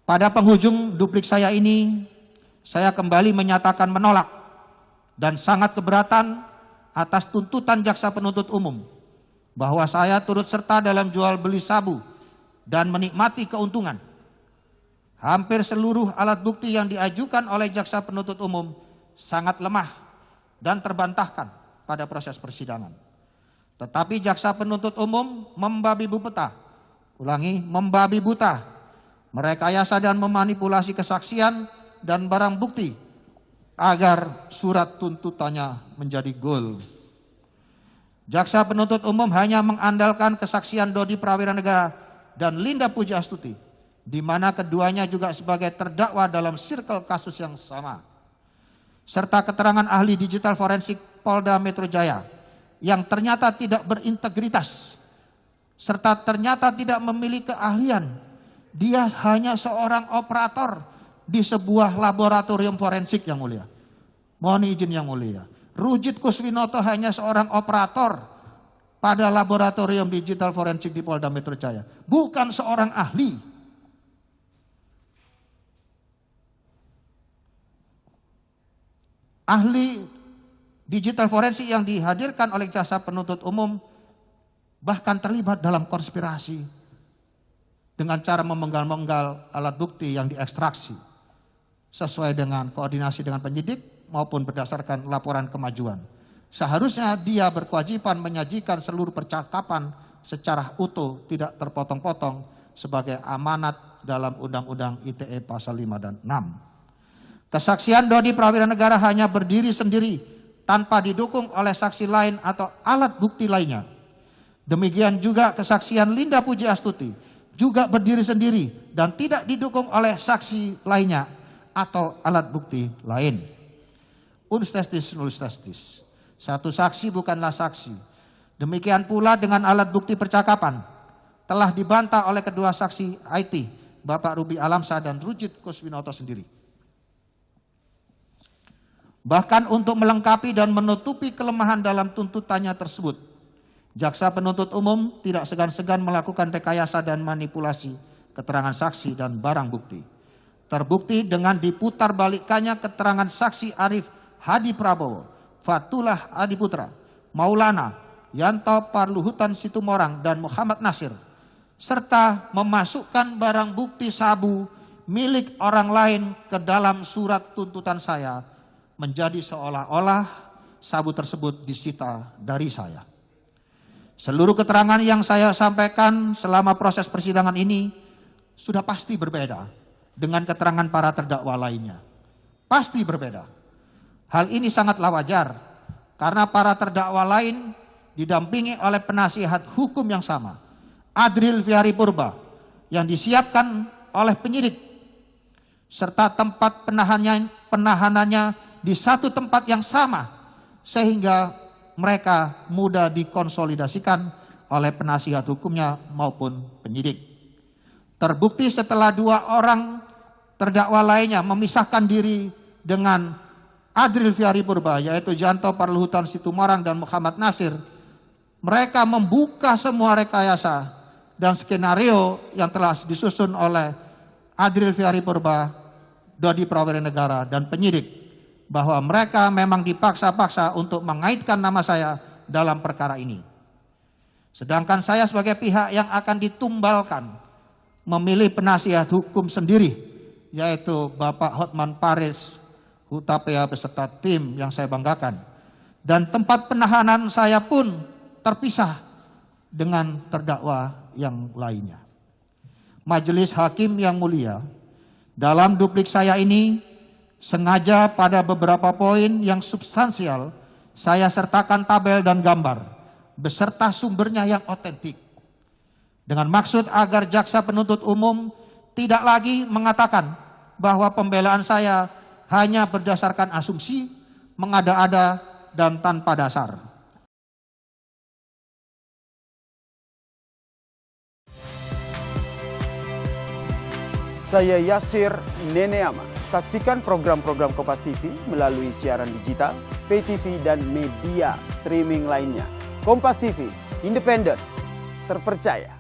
Pada penghujung duplik saya ini, saya kembali menyatakan menolak dan sangat keberatan atas tuntutan jaksa penuntut umum bahwa saya turut serta dalam jual beli sabu dan menikmati keuntungan. Hampir seluruh alat bukti yang diajukan oleh jaksa penuntut umum sangat lemah dan terbantahkan pada proses persidangan. Tetapi jaksa penuntut umum membabi buta, merekayasa dan memanipulasi kesaksian dan barang bukti agar surat tuntutannya menjadi gol. Jaksa penuntut umum hanya mengandalkan kesaksian Dodi Prawiranegara dan Linda Pujiastuti, di mana keduanya juga sebagai terdakwa dalam sirkel kasus yang sama, serta keterangan ahli digital forensik Polda Metro Jaya yang ternyata tidak berintegritas, serta ternyata tidak memiliki keahlian. Dia hanya seorang operator di sebuah laboratorium forensik, yang mulia. Mohon izin yang mulia. Rujit Kuswinoto hanya seorang operator pada laboratorium digital forensik di Polda Metro Jaya, bukan seorang ahli. Ahli digital forensik yang dihadirkan oleh jaksa penuntut umum bahkan terlibat dalam konspirasi dengan cara memenggal-menggal alat bukti yang diekstraksi sesuai dengan koordinasi dengan penyidik maupun berdasarkan laporan kemajuan. Seharusnya dia berkewajiban menyajikan seluruh percakapan secara utuh, tidak terpotong-potong sebagai amanat dalam Undang-Undang ITE pasal 5 dan 6. Kesaksian Dodi Prawiranegara hanya berdiri sendiri tanpa didukung oleh saksi lain atau alat bukti lainnya. Demikian juga kesaksian Linda Pujiastuti juga berdiri sendiri dan tidak didukung oleh saksi lainnya atau alat bukti lain. Uns testis nullus testis. Satu saksi bukanlah saksi. Demikian pula dengan alat bukti percakapan telah dibantah oleh kedua saksi IT, Bapak Ruby Alamsyah dan Rujit Kuswinoto sendiri. Bahkan untuk melengkapi dan menutupi kelemahan dalam tuntutannya tersebut, jaksa penuntut umum tidak segan-segan melakukan rekayasa dan manipulasi keterangan saksi dan barang bukti. Terbukti dengan diputar balikannya keterangan saksi Arif Hadi Prabowo, Fatullah Adiputra, Maulana, Yanto Parluhutan Situmorang, dan Muhammad Nasir, serta memasukkan barang bukti sabu milik orang lain ke dalam surat tuntutan saya, menjadi seolah-olah sabu tersebut disita dari saya. Seluruh keterangan yang saya sampaikan selama proses persidangan ini sudah pasti berbeda dengan keterangan para terdakwa lainnya. Pasti berbeda. Hal ini sangatlah wajar karena para terdakwa lain didampingi oleh penasihat hukum yang sama, Adril Fiari Purba, yang disiapkan oleh penyidik, serta tempat penahanannya di satu tempat yang sama, sehingga mereka mudah dikonsolidasikan oleh penasihat hukumnya maupun penyidik. Terbukti setelah dua orang terdakwa lainnya memisahkan diri dengan Adril Fiari Purba, yaitu Janto Parluhutan Situmorang dan Muhammad Nasir, mereka membuka semua rekayasa dan skenario yang telah disusun oleh Adril Fiari Purba, Dodi Prawiranegara, dan penyidik, bahwa mereka memang dipaksa-paksa untuk mengaitkan nama saya dalam perkara ini. Sedangkan saya sebagai pihak yang akan ditumbalkan memilih penasihat hukum sendiri, yaitu Bapak Hotman Paris Hutapea beserta tim yang saya banggakan. Dan tempat penahanan saya pun terpisah dengan terdakwa yang lainnya. Majelis Hakim yang mulia, dalam duplik saya ini sengaja pada beberapa poin yang substansial saya sertakan tabel dan gambar beserta sumbernya yang otentik, dengan maksud agar jaksa penuntut umum tidak lagi mengatakan bahwa pembelaan saya hanya berdasarkan asumsi, mengada-ada, dan tanpa dasar. Saya Yasir Neneama. Saksikan program-program Kompas TV melalui siaran digital, pay TV, dan media streaming lainnya. Kompas TV, independen, terpercaya.